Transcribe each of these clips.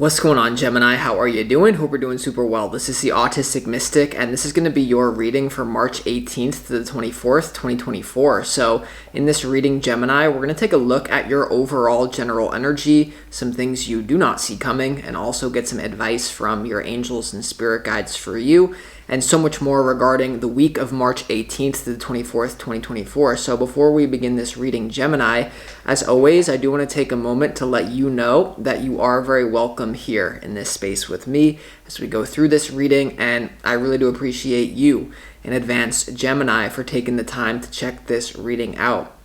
What's going on, Gemini? How are you doing? Hope you're doing super well. This is the Autistic Mystic, and this is going to be your reading for March 18th to the 24th, 2024. So in this reading, Gemini, we're going to take a look at your overall general energy, some things you do not see coming, and also get some advice from your angels and spirit guides for you, and so much more regarding the week of March 18th to the 24th, 2024. So before we begin this reading, Gemini, as always, I do want to take a moment to let you know that you are very welcome here in this space with me as we go through this reading, and I really do appreciate you in advance, Gemini, for taking the time to check this reading out.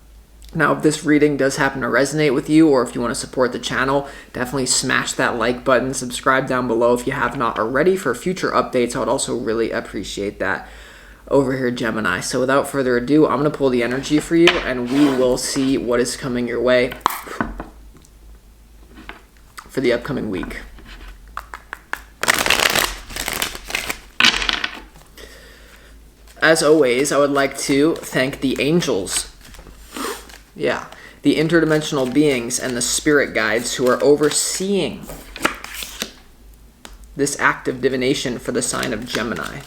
Now, if this reading does happen to resonate with you, or if you want to support the channel, definitely smash that like button, subscribe down below if you have not already for future updates. I would also really appreciate that over here, Gemini. So without further ado, I'm going to pull the energy for you, and we will see what is coming your way for the upcoming week. As always, I would like to thank the angels. Yeah, the interdimensional beings and the spirit guides who are overseeing this act of divination for the sign of Gemini.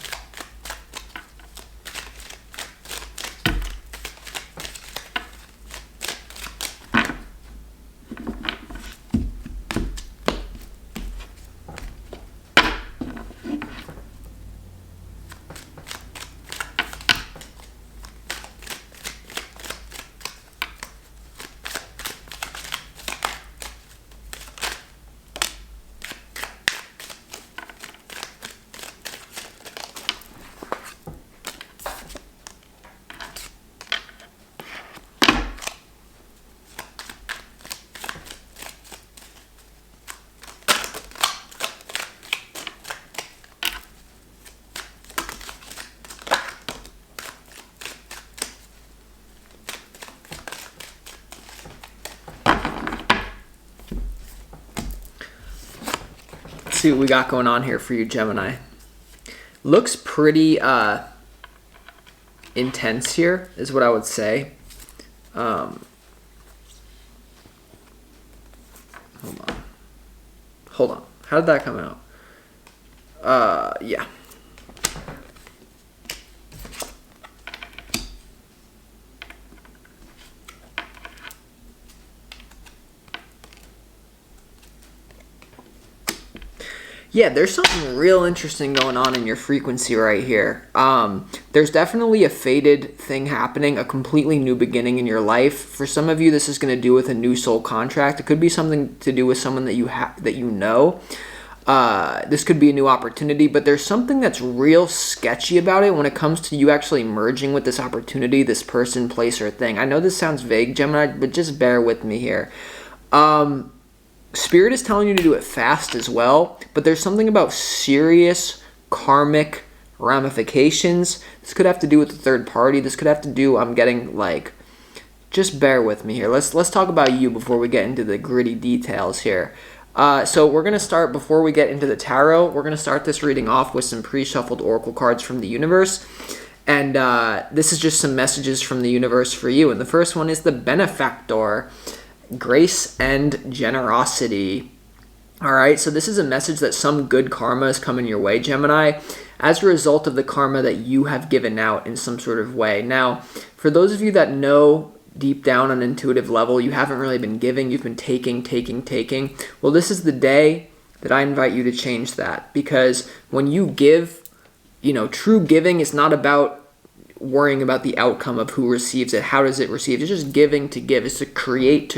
See what we got going on here for you, Gemini. Looks pretty intense here, is what I would say. Hold on. How did that come out? Yeah. Yeah, there's something real interesting going on in your frequency right here. There's definitely a faded thing happening, a completely new beginning in your life. For some of you, this is going to do with a new soul contract. It could be something to do with someone that you know. This could be a new opportunity, but there's something that's real sketchy about it when it comes to you actually merging with this opportunity, this person, place, or thing. I know this sounds vague, Gemini, but just bear with me here. Spirit is telling you to do it fast as well, but there's something about serious karmic ramifications. This could have to do with the third party. This could have to do, I'm getting like, just bear with me here. Let's talk about you before we get into the gritty details here. So we're going to start, before we get into the tarot, we're going to start this reading off with some pre-shuffled oracle cards from the universe. And this is just some messages from the universe for you. And the first one is the Benefactor. Grace and generosity. All right, so this is a message that some good karma is coming your way, Gemini, as a result of the karma that you have given out in some sort of way. Now, for those of you that know deep down on an intuitive level, you haven't really been giving, you've been taking. Well, this is the day that I invite you to change that, because when you give, true giving is not about worrying about the outcome of who receives it. How does it receive? It's just giving to give. It's to create,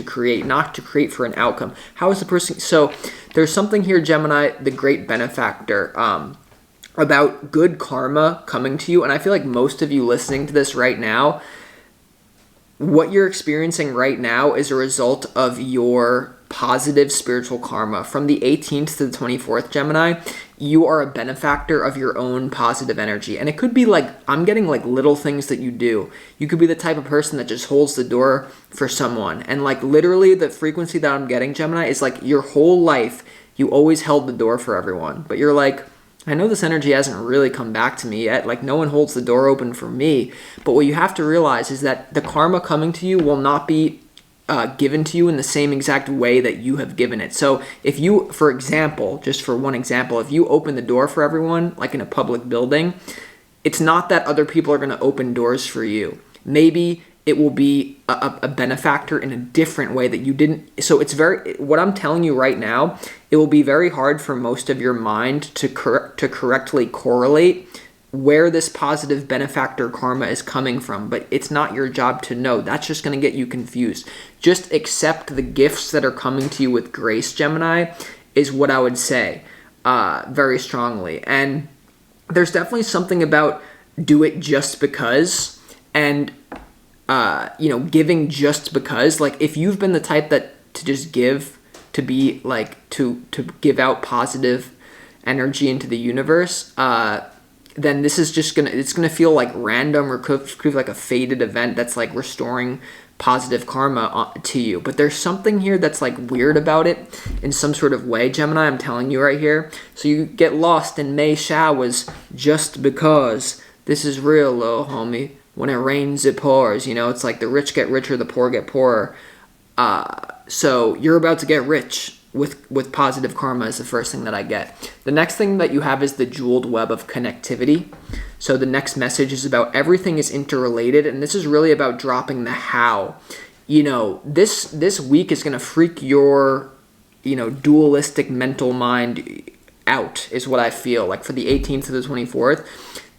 not to create for an outcome. How is the person? So there's something here, Gemini, the great benefactor, about good karma coming to you. And I feel like most of you listening to this right now, what you're experiencing right now is a result of your positive spiritual karma. From the 18th to the 24th, Gemini, you are a benefactor of your own positive energy. And it could be like, I'm getting like little things that you do. You could be the type of person that just holds the door for someone. And like literally the frequency that I'm getting, Gemini, is like your whole life, you always held the door for everyone. But you're like, I know this energy hasn't really come back to me yet. Like, no one holds the door open for me. But what you have to realize is that the karma coming to you will not be given to you in the same exact way that you have given it. So if you, for example, just for one example, if you open the door for everyone, like in a public building, it's not that other people are going to open doors for you. Maybe it will be a benefactor in a different way that you didn't. So it's what I'm telling you right now, it will be very hard for most of your mind to correctly correlate where this positive benefactor karma is coming from, but it's not your job to know. That's just going to get you confused. Just accept the gifts that are coming to you with grace, Gemini, is what I would say very strongly. And there's definitely something about do it just because, and giving just because. Like if you've been the type that to just give, to be like to give out positive energy into the universe, then this is just it's gonna feel like random, or could feel like a fated event that's like restoring positive karma to you. But there's something here that's like weird about it in some sort of way, Gemini. I'm telling you right here. So you get lost in May showers just because. This is real, little homie. When it rains, it pours. It's like the rich get richer, the poor get poorer. So you're about to get rich with positive karma is the first thing that I get. The next thing that you have is the jeweled web of connectivity. So the next message is about everything is interrelated, and this is really about dropping the how. This week is going to freak your, dualistic mental mind out, is what I feel. Like for the 18th to the 24th,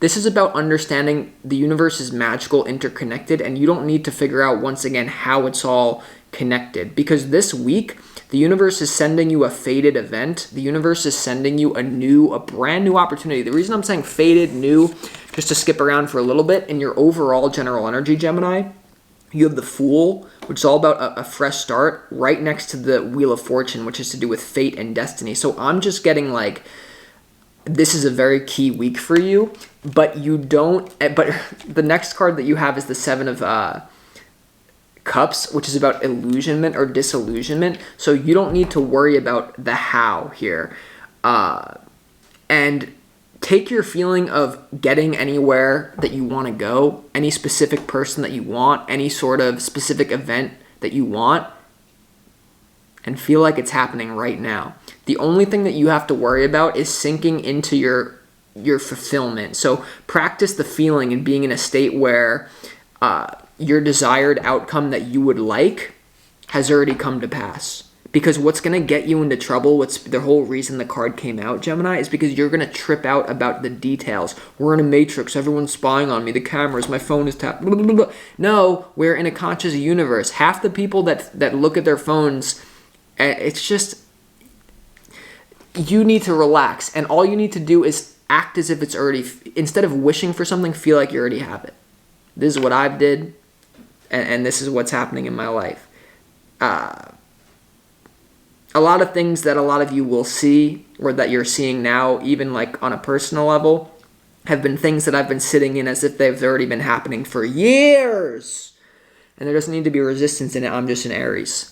this is about understanding the universe is magical, interconnected, and you don't need to figure out once again how it's all connected. Because this week, the universe is sending you a fated event. The universe is sending you a brand new opportunity. The reason I'm saying fated, new, just to skip around for a little bit, in your overall general energy, Gemini, you have the Fool, which is all about a fresh start, right next to the Wheel of Fortune, which is to do with fate and destiny. So I'm just getting like, this is a very key week for you, but the next card that you have is the Seven of Cups, which is about illusionment or disillusionment. So you don't need to worry about the how here. And take your feeling of getting anywhere that you want to go, any specific person that you want, any sort of specific event that you want, and feel like it's happening right now. The only thing that you have to worry about is sinking into your fulfillment. So practice the feeling and being in a state where your desired outcome that you would like has already come to pass. Because what's going to get you into trouble, what's the whole reason the card came out, Gemini, is because you're going to trip out about the details. We're in a matrix, everyone's spying on me, the cameras, my phone is tapped, blah, blah, blah. No, we're in a conscious universe. Half the people that look at their phones, it's just, you need to relax. And all you need to do is act as if it's already, instead of wishing for something, feel like you already have it. This is what I've did, and this is what's happening in my life. A lot of things that a lot of you will see, or that you're seeing now, even like on a personal level, have been things that I've been sitting in as if they've already been happening for years. And there doesn't need to be resistance in it. I'm just an Aries.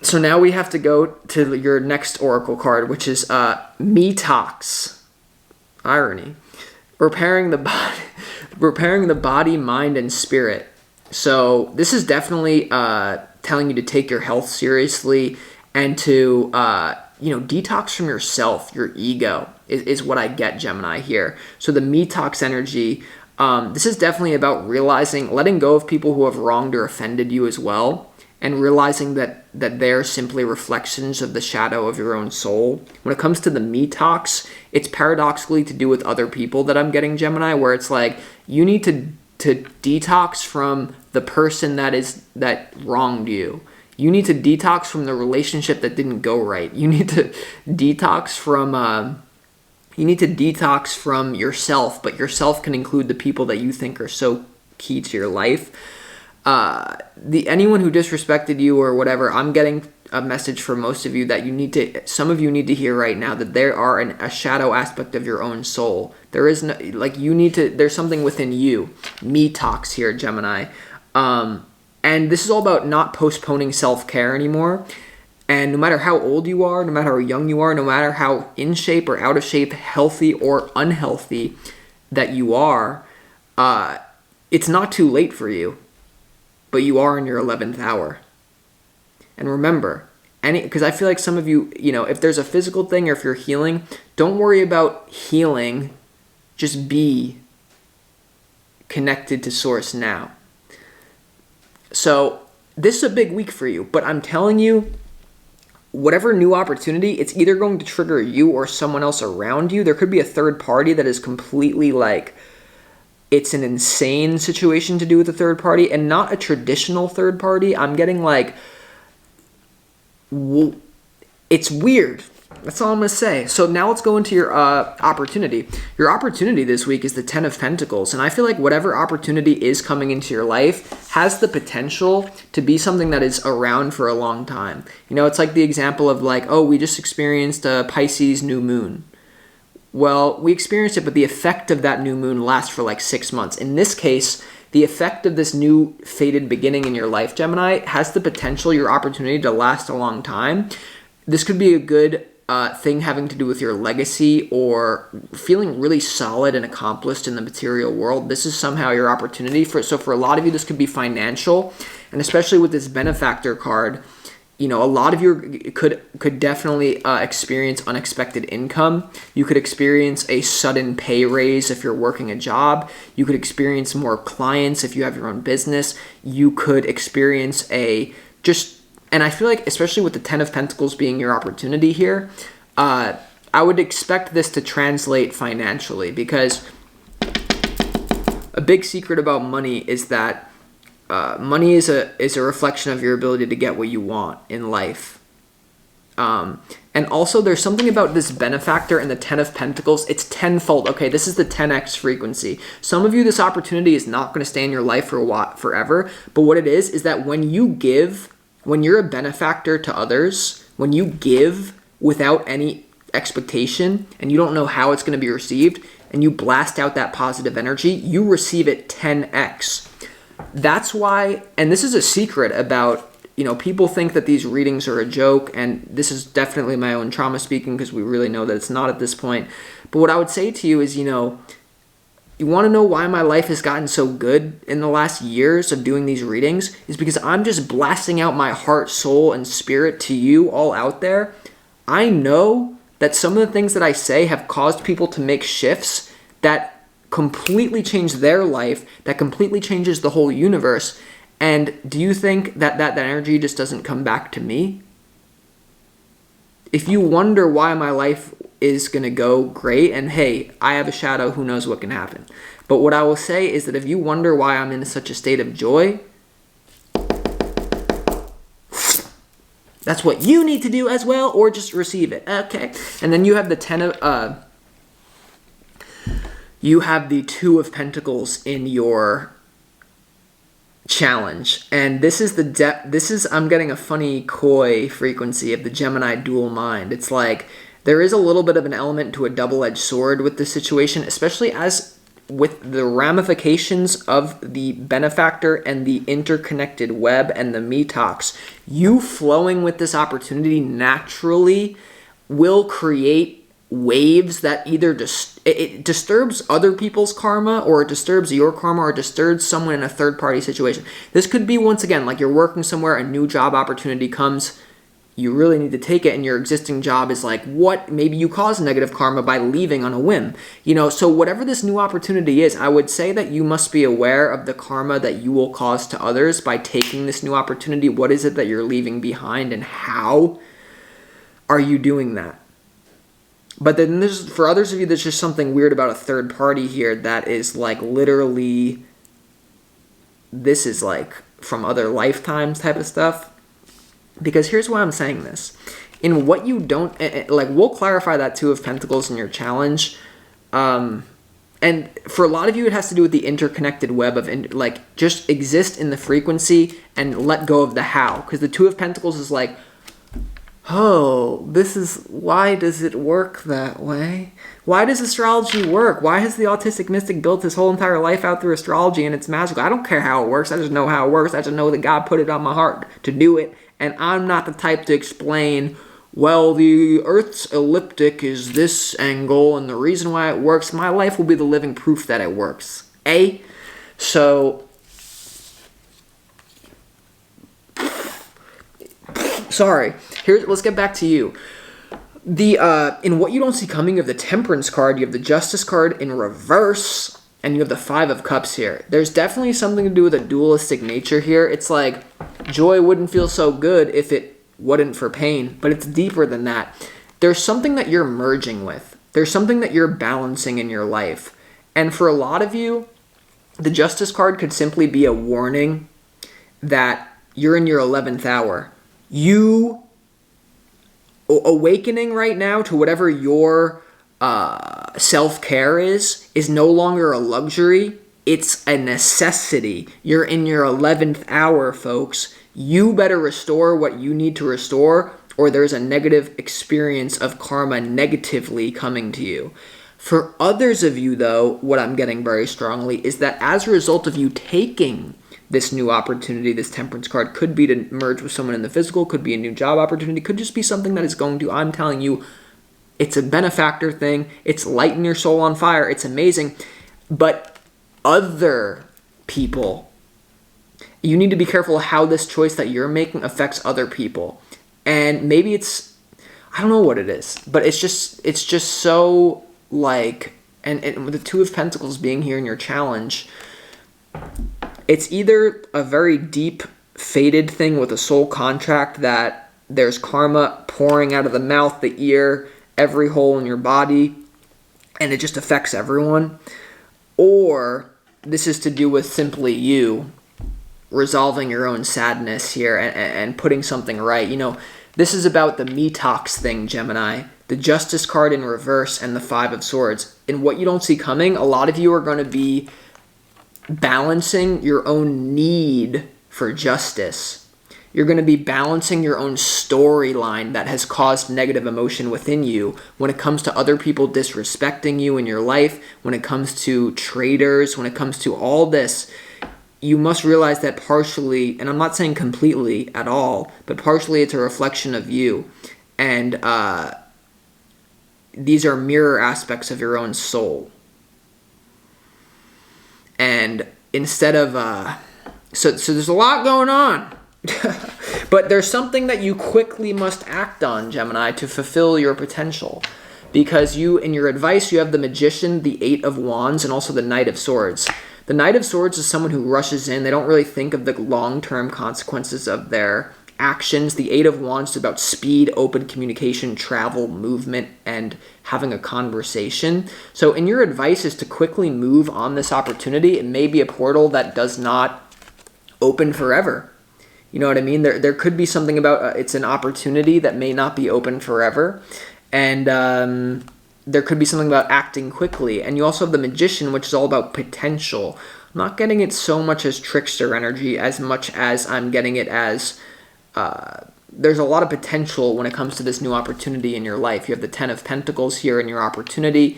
So now we have to go to your next oracle card, which is detox. Irony. Repairing the body, mind, and spirit. So this is definitely telling you to take your health seriously and to detox from yourself, your ego is what I get, Gemini, here. So the detox energy, this is definitely about letting go of people who have wronged or offended you as well, and realizing that they're simply reflections of the shadow of your own soul. When it comes to the detox, it's paradoxically to do with other people that I'm getting, Gemini, where it's like you need to detox from the person that wronged you. You need to detox from the relationship that didn't go right. You need to detox from yourself, but yourself can include the people that you think are so key to your life. Anyone who disrespected you or whatever, I'm getting a message for most of you that some of you need to hear right now that there are a shadow aspect of your own soul. There is no, there's something within you. Detox here, Gemini. And this is all about not postponing self-care anymore. And no matter how old you are, no matter how young you are, no matter how in shape or out of shape, healthy or unhealthy that you are, it's not too late for you. but you are in your 11th hour. And remember, because I feel like some of you, if there's a physical thing or if you're healing, don't worry about healing. Just be connected to source now. So this is a big week for you, but I'm telling you, whatever new opportunity, it's either going to trigger you or someone else around you. There could be a third party that is completely it's an insane situation to do with a third party, and not a traditional third party. I'm getting it's weird. That's all I'm going to say. So now let's go into your opportunity. Your opportunity this week is the Ten of Pentacles. And I feel like whatever opportunity is coming into your life has the potential to be something that is around for a long time. It's like the example of we just experienced a Pisces new moon. Well, we experienced it, but the effect of that new moon lasts for 6 months. In this case, the effect of this new fated beginning in your life, Gemini, has the potential, your opportunity, to last a long time. This could be a good thing having to do with your legacy or feeling really solid and accomplished in the material world. This is somehow your opportunity. So for a lot of you, this could be financial, and especially with this benefactor card, a lot of you could definitely experience unexpected income. You could experience a sudden pay raise if you're working a job. You could experience more clients if you have your own business. You could experience and I feel like, especially with the Ten of Pentacles being your opportunity here, I would expect this to translate financially, because a big secret about money is that money is a reflection of your ability to get what you want in life. And also, there's something about this benefactor and the Ten of Pentacles. It's tenfold. Okay, this is the 10x frequency. Some of you, this opportunity is not going to stay in your life forever. But what it is that when you give, when you're a benefactor to others, when you give without any expectation and you don't know how it's going to be received, and you blast out that positive energy, you receive it 10x. That's why, and this is a secret about, people think that these readings are a joke, and this is definitely my own trauma speaking, because we really know that it's not at this point. But what I would say to you is, you want to know why my life has gotten so good in the last years of doing these readings? Is because I'm just blasting out my heart, soul, and spirit to you all out there. I know that some of the things that I say have caused people to make shifts that completely change their life, that completely changes the whole universe. And do you think that energy just doesn't come back to me? If you wonder why my life is going to go great, and hey, I have a shadow, who knows what can happen. But what I will say is that if you wonder why I'm in such a state of joy, that's what you need to do as well, or just receive it. Okay. And then you have the Two of Pentacles in your challenge, and this is I'm getting a funny coy frequency of the Gemini dual mind. It's there is a little bit of an element to a double-edged sword with this situation, especially as with the ramifications of the benefactor and the interconnected web and the detox. You flowing with this opportunity naturally will create waves that either it disturbs other people's karma, or it disturbs your karma, or it disturbs someone in a third-party situation. This could be, once again, you're working somewhere, a new job opportunity comes, you really need to take it, and your existing job is what? Maybe you cause negative karma by leaving on a whim. So whatever this new opportunity is, I would say that you must be aware of the karma that you will cause to others by taking this new opportunity. What is it that you're leaving behind, and how are you doing that? But then for others of you, there's just something weird about a third party here that is literally, this is from other lifetimes type of stuff. Because here's why I'm saying this. In what you don't, we'll clarify that Two of Pentacles in your challenge. And for a lot of you, it has to do with the interconnected web of, just exist in the frequency and let go of the how. Because the Two of Pentacles is oh, why does it work that way? Why does astrology work? Why has the autistic mystic built his whole entire life out through astrology and it's magical? I don't care how it works. I just know how it works. I just know that God put it on my heart to do it. And I'm not the type to explain, well, the Earth's elliptic is this angle and the reason why it works. My life will be the living proof that it works. So Sorry. Here, let's get back to you. In what you don't see coming, you have the Temperance card, you have the Justice card in reverse, and you have the Five of Cups here. There's definitely something to do with a dualistic nature here. It's like joy wouldn't feel so good if it wasn't for pain, but it's deeper than that. There's something that you're merging with. There's something that you're balancing in your life. And for a lot of you, the Justice card could simply be a warning that you're in your 11th hour. You awakening right now to whatever your self-care is no longer a luxury. It's a necessity. You're in your 11th hour, folks. You better restore what you need to restore, or there's a negative experience of karma negatively coming to you. For others of you, though, what I'm getting very strongly is that as a result of you taking this new opportunity, this Temperance card could be to merge with someone in the physical, could be a new job opportunity, could just be something that is going to, I'm telling you, it's a benefactor thing. It's lighting your soul on fire. It's amazing. But other people, you need to be careful how this choice that you're making affects other people. And maybe it's, I don't know what it is, but it's just so like, and with the Two of Pentacles being here in your challenge, it's either a very deep, fated thing with a soul contract that there's karma pouring out of the mouth, the ear, every hole in your body, and it just affects everyone. Or this is to do with simply you resolving your own sadness here and putting something right. You know, this is about the detox thing, Gemini. The Justice card in reverse and the Five of Swords. In what you don't see coming, a lot of you are going to be balancing your own need for justice. You're going to be balancing your own storyline that has caused negative emotion within you when it comes to other people disrespecting you in your life, when it comes to traitors, when it comes to all this. You must realize that partially, and I'm not saying completely at all, but partially it's a reflection of you. And these are mirror aspects of your own soul. And instead of, so there's a lot going on. But there's something that you quickly must act on, Gemini, to fulfill your potential. Because you, in your advice, you have the Magician, the Eight of Wands, and also the Knight of Swords. The Knight of Swords is someone who rushes in. They don't really think of the long-term consequences of their actions. The Eight of Wands is about speed, open communication, travel, movement, and having a conversation. So in your advice is to quickly move on this opportunity. It may be a portal that does not open forever. You know what I mean? There could be something about it's an opportunity that may not be open forever. And there could be something about acting quickly. And you also have the Magician, which is all about potential. I'm not getting it so much as trickster energy as much as I'm getting it as there's a lot of potential when it comes to this new opportunity in your life. You have the Ten of Pentacles here in your opportunity.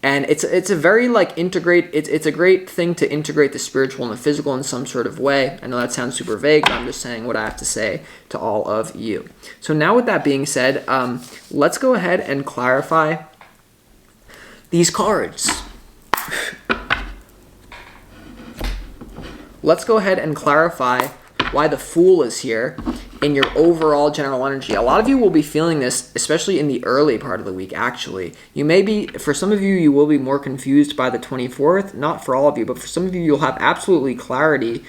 And it's a very like it's a great thing to integrate the spiritual and the physical in some sort of way. I know that sounds super vague, but I'm just saying what I have to say to all of you. So now with that being said, let's go ahead and clarify these cards. Let's go ahead and clarify why the Fool is here in your overall general energy. A lot of you will be feeling this, especially in the early part of the week, actually. You may be, for some of you, you will be more confused by the 24th. Not for all of you, but for some of you, you'll have absolutely clarity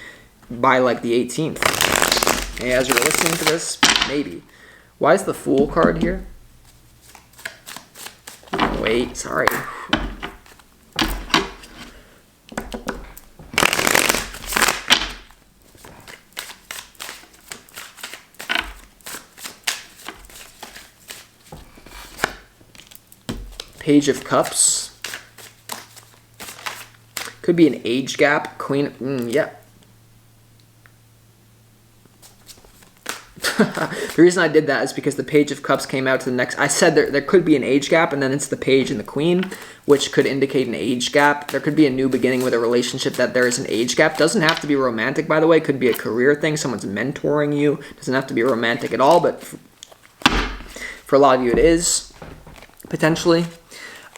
by like the 18th. And as you're listening to this, maybe. Why is the Fool card here? Wait, sorry. Page of Cups. Could be an age gap. Queen, yeah. The reason I did that is because the Page of Cups came out to the next. I said there could be an age gap, and then it's the Page and the Queen, which could indicate an age gap. There could be a new beginning with a relationship that there is an age gap. Doesn't have to be romantic, by the way. Could be a career thing. Someone's mentoring you. Doesn't have to be romantic at all, but for a lot of you it is, potentially.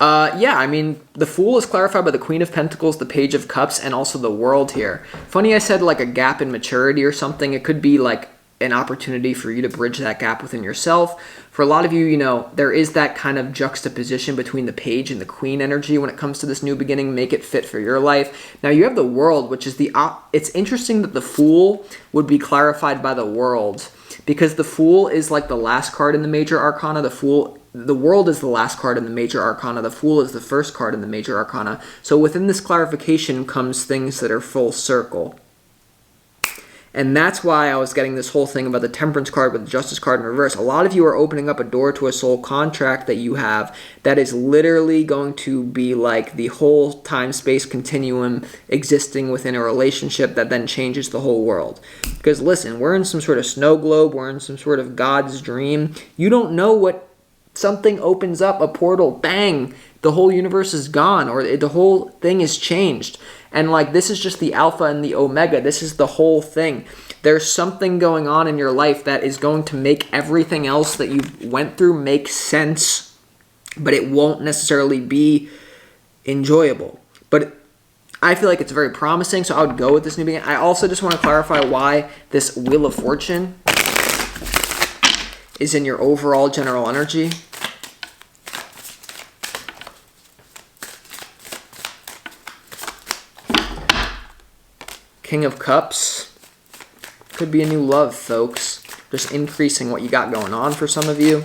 Yeah, I mean, the Fool is clarified by the Queen of Pentacles, the Page of Cups, and also the World here. Funny I said like a gap in maturity or something. It could be like an opportunity for you to bridge that gap within yourself. For a lot of you, you know, there is that kind of juxtaposition between the page and the queen energy when it comes to this new beginning. Make it fit for your life. Now you have the world, which is it's interesting that the fool would be clarified by the world, because the fool is like the last card in the major arcana. The world is the last card in the major arcana. The fool is the first card in the major arcana. So within this clarification comes things that are full circle. And that's why I was getting this whole thing about the Temperance card with the Justice card in reverse. A lot of you are opening up a door to a soul contract that you have that is literally going to be like the whole time-space continuum existing within a relationship that then changes the whole world. Because listen, we're in some sort of snow globe. We're in some sort of God's dream. You don't know what something opens up, a portal, bang, the whole universe is gone, or the whole thing is changed. And like, this is just the alpha and the omega. This is the whole thing. There's something going on in your life that is going to make everything else that you went through make sense, but it won't necessarily be enjoyable. But I feel like it's very promising, so I would go with this new beginning. I also just want to clarify why this Wheel of Fortune is in your overall general energy. King of Cups. Could be a new love, folks. Just increasing what you got going on for some of you.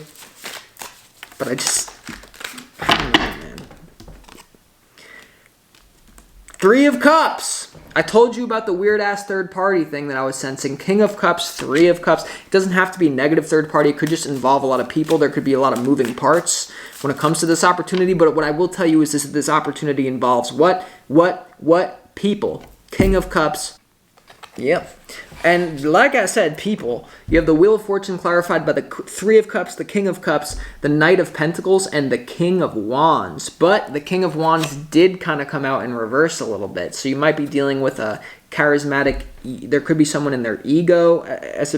But I don't know, man. Three of Cups. I told you about the weird-ass third party thing that I was sensing. King of Cups, Three of Cups. It doesn't have to be negative third party. It could just involve a lot of people. There could be a lot of moving parts when it comes to this opportunity. But what I will tell you is this opportunity involves what? People. King of Cups. Yep. And like I said, people, you have the Wheel of Fortune clarified by the Three of Cups, the King of Cups, the Knight of Pentacles, and the King of Wands. But the King of Wands did kind of come out in reverse a little bit. So you might be dealing with a charismatic, there could be someone in their ego as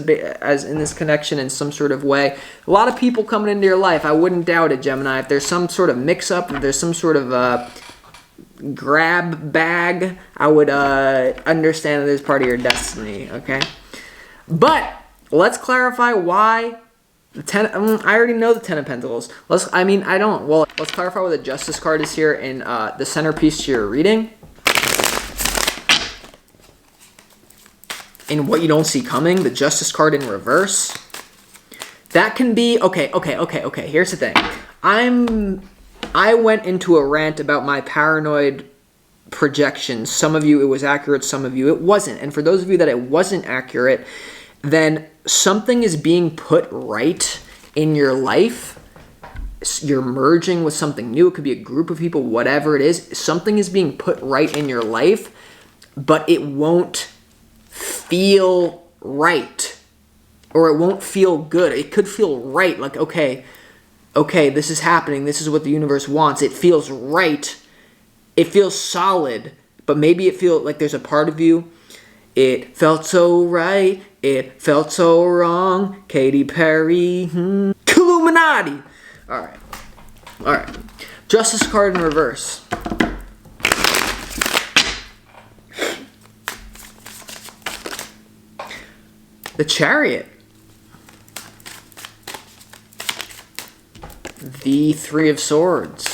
in this connection in some sort of way. A lot of people coming into your life. I wouldn't doubt it, Gemini. If there's some sort of mix-up, if there's some sort of grab bag, I would understand that this is part of your destiny, okay? But let's clarify why the I already know the Ten of Pentacles. Let's clarify why the Justice card is here in the centerpiece to your reading. In what you don't see coming, the Justice card in reverse. That can be okay. Here's the thing. I went into a rant about my paranoid projections. Some of you it was accurate, some of you it wasn't. And for those of you that it wasn't accurate, then something is being put right in your life. You're merging with something new. It could be a group of people, whatever it is. Something is being put right in your life, but it won't feel right. Or it won't feel good. It could feel right, like, okay, this is happening. This is what the universe wants. It feels right. It feels solid. But maybe it feels like there's a part of you. It felt so right. It felt so wrong. Katy Perry. Illuminati. All right. Justice card in reverse. The Chariot. The Three of Swords.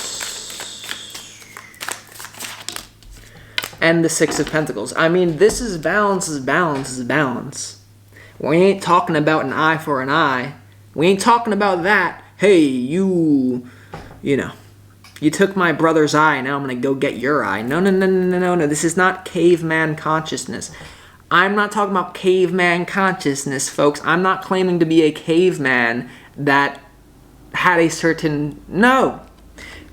And the Six of Pentacles. I mean, this is balance. We ain't talking about an eye for an eye. We ain't talking about that. Hey, you took my brother's eye, now I'm going to go get your eye. No. This is not caveman consciousness. I'm not talking about caveman consciousness, folks. I'm not claiming to be a caveman that had a certain... No.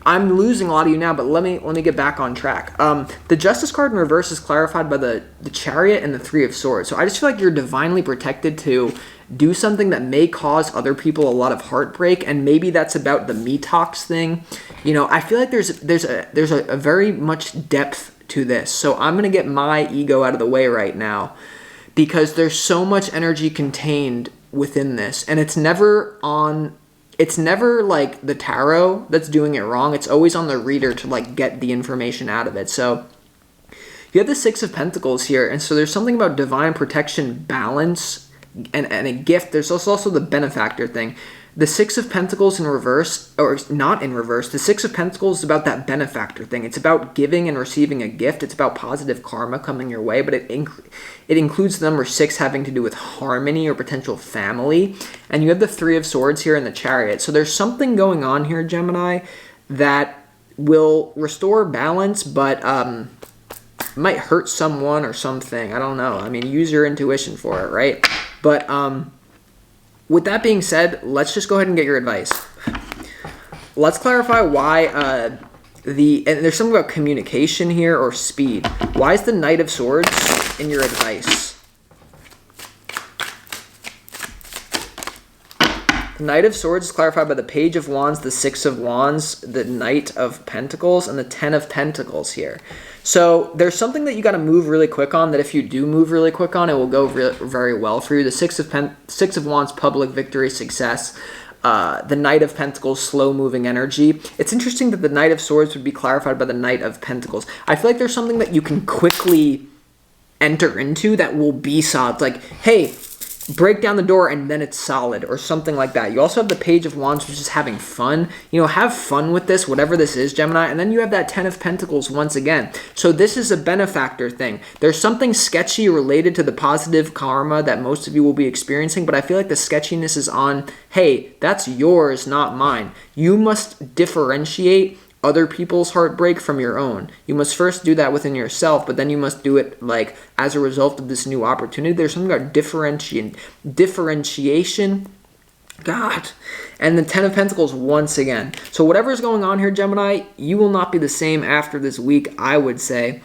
I'm losing a lot of you now, but let me get back on track. The Justice card in reverse is clarified by the Chariot and the Three of Swords. So I just feel like you're divinely protected to do something that may cause other people a lot of heartbreak, and maybe that's about the detox thing. I feel like there's a very much depth to this. So I'm gonna get my ego out of the way right now, because there's so much energy contained within this, and it's never like the tarot that's doing it wrong. It's always on the reader to like get the information out of it. So you have the Six of Pentacles here, and so there's something about divine protection, balance and a gift. There's also the benefactor thing. The Six of Pentacles in reverse, or not in reverse, the Six of Pentacles is about that benefactor thing. It's about giving and receiving a gift. It's about positive karma coming your way, but it includes the number 6 having to do with harmony or potential family. And you have the Three of Swords here in the Chariot. So there's something going on here, Gemini, that will restore balance, but might hurt someone or something. I don't know. I mean, use your intuition for it, right? But with that being said, let's just go ahead and get your advice. Let's clarify why and there's something about communication here or speed. Why is the Knight of Swords in your advice? The Knight of Swords is clarified by the Page of Wands, the Six of Wands, the Knight of Pentacles, and the Ten of Pentacles here. So there's something that you got to move really quick on, that if you do move really quick on, it will go very well for you. The Six of Wands, public victory, success. The Knight of Pentacles, slow-moving energy. It's interesting that the Knight of Swords would be clarified by the Knight of Pentacles. I feel like there's something that you can quickly enter into that will be solid. Like, hey, break down the door and then it's solid, or something like that. You also have the Page of Wands, which is having fun. You know, have fun with this, whatever this is, Gemini. And then you have that Ten of Pentacles once again. So this is a benefactor thing. There's something sketchy related to the positive karma that most of you will be experiencing, but I feel like the sketchiness is on, hey, that's yours, not mine. You must differentiate other people's heartbreak from your own. You must first do that within yourself, but then you must do it like as a result of this new opportunity. There's something about differentiation. God. And the Ten of Pentacles once again. So whatever is going on here, Gemini, you will not be the same after this week, I would say.